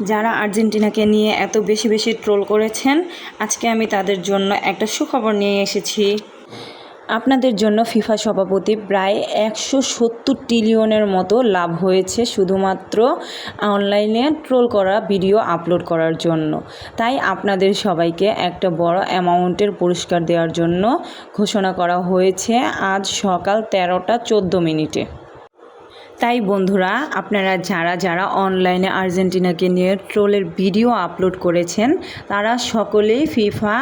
যারা আর্জেন্টিনাকে নিয়ে এত বেশি বেশি ট্রোল করেছেন, আজকে আমি তাদের জন্য একটা সুখবর নিয়ে এসেছি। আপনাদের জন্য ফিফা সভাপতি প্রায় 170 ট্রিলিয়নের মতো লাভ হয়েছে শুধুমাত্র অনলাইনে ট্রোল করা ভিডিও আপলোড করার জন্য। তাই আপনাদের সবাইকে একটা বড় অ্যামাউন্টের পুরস্কার দেওয়ার জন্য ঘোষণা করা হয়েছে আজ সকাল 13টা 14 মিনিটে। তাই বন্ধুরা, আপনারা যারা যারা অনলাইনে আর্জেন্টিনাকে নিয়ে ট্রোলের ভিডিও আপলোড করেছেন, তারা সকলেই ফিফা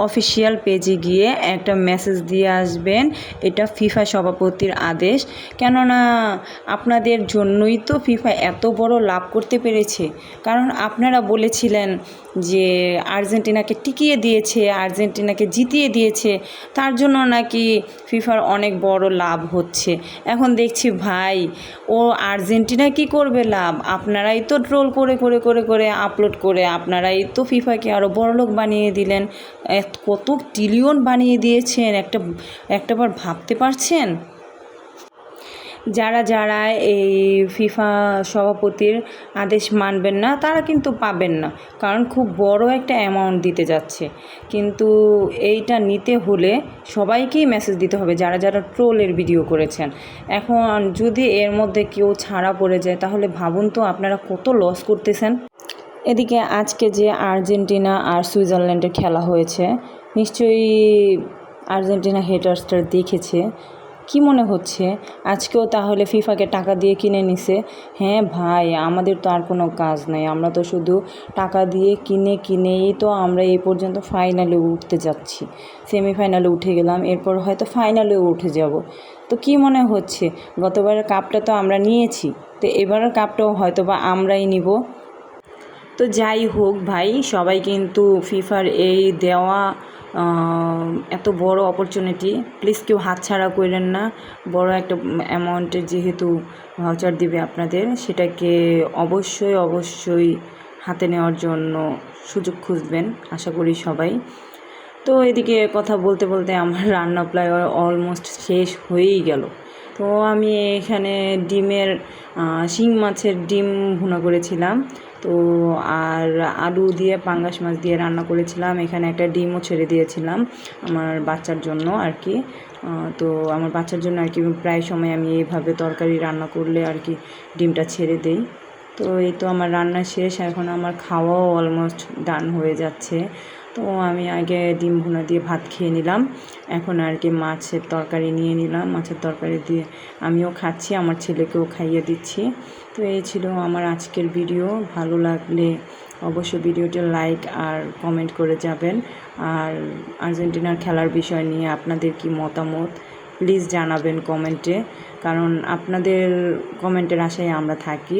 অফিসিয়াল পেজে গিয়ে একটা মেসেজ দিয়ে আসবেন, এটা ফিফা সভাপতির আদেশ। কেননা আপনাদের জন্যই তো ফিফা এত বড় লাভ করতে পেরেছে। কারণ আপনারা বলেছিলেন যে আর্জেন্টিনাকে টিকিয়ে দিয়েছে, আর্জেন্টিনাকে জিতিয়ে দিয়েছে, তার জন্য নাকি ফিফার অনেক বড় লাভ হচ্ছে। এখন দেখছি ভাই, ও আর্জেন্টিনা কি করবে লাভ? আপনারাই তো ট্রোল করে করে করে করে আপলোড করে আপনারাই তো ফিফাকে আরও বড়লোক বানিয়ে দিলেন। কত ট্রিলিয়ন বানিয়ে দিয়েছেন, একটাবার ভাবতে পারছেন? যারা যারা এই ফিফা সভাপতির আদেশ মানবেন না, তারা কিন্তু পাবেন না, কারণ খুব বড় একটা অ্যামাউন্ট দিতে যাচ্ছে। কিন্তু এইটা নিতে হলে সবাইকেই মেসেজ দিতে হবে, যারা যারা ট্রোলের ভিডিও করেছেন। এখন যদি এর মধ্যে কেউ ছাড়া পড়ে যায়, তাহলে ভাবুন তো আপনারা কত লস করতেছেন। এদিকে আজকে যে আর্জেন্টিনা আর সুইজারল্যান্ডের খেলা হয়েছে, নিশ্চয়ই আর্জেন্টিনা হেটার্সটা দেখেছে। কি মনে হচ্ছে আজকেও তাহলে ফিফাকে টাকা দিয়ে কিনে নিছে? হ্যাঁ ভাই, আমাদের তো আর কোনো কাজ নাই, আমরা তো শুধু টাকা দিয়ে কিনেই তো আমরা এই পর্যন্ত ফাইনালে উঠতে যাচ্ছি। সেমিফাইনালে উঠে গেলাম, এরপর হয়তো ফাইনালেও উঠে যাব। তো কি মনে হচ্ছে, গতবারের কাপটা তো আমরা নিয়েছি, তো এবারের কাপটাও হয়তো বা আমরাই নিব। তো যাই হোক ভাই, সবাই কিন্তু ফিফার এই দেওয়া এত বড় অপরচুনিটি প্লিজ কেউ হাতছাড়া করেন না। বড় একটা অ্যামাউন্টের যেহেতু ভাউচার দিবে আপনাদের, সেটাকে অবশ্যই হাতে নেওয়ার জন্য সুযোগ খুঁজবেন, আশা করি সবাই। তো এদিকে কথা বলতে বলতে আমার রান্না প্রায় অলমোস্ট শেষ হয়েই গেল। তো আমি এখানে শিং মাছের ডিম ভুনা করেছিলাম, তো আর আলু দিয়ে পাঙ্গাস মাছ দিয়ে রান্না করেছিলাম। এখানে একটা ডিমও ছেড়ে দিয়েছিলাম আমার বাচ্চার জন্য আর কি। তো আমার বাচ্চার জন্য আর কি প্রায় সময় আমি এইভাবে তরকারি রান্না করলে আর কি ডিমটা ছেড়ে দেই। তো এই তো আমার রান্না শেষ, এখন আমার খাওয়াও অলমোস্ট ডান হয়ে যাচ্ছে। তো আমি আগে ডিম ভুনা দিয়ে ভাত খেয়ে নিলাম, এখন আর কি মাছের তরকারি নিয়ে নিলাম। মাছের তরকারি দিয়ে আমিও খাচ্ছি, আমার ছেলেকেও খাইয়ে দিচ্ছি। তো এই ছিল আমার আজকের ভিডিও। ভালো লাগলে অবশ্যই ভিডিওটি লাইক আর কমেন্ট করে যাবেন। আর আর্জেন্টিনার খেলার বিষয় নিয়ে আপনাদের কি মতামত প্লিজ জানাবেন কমেন্টে, কারণ আপনাদের কমেন্টের আশায় আমরা থাকি।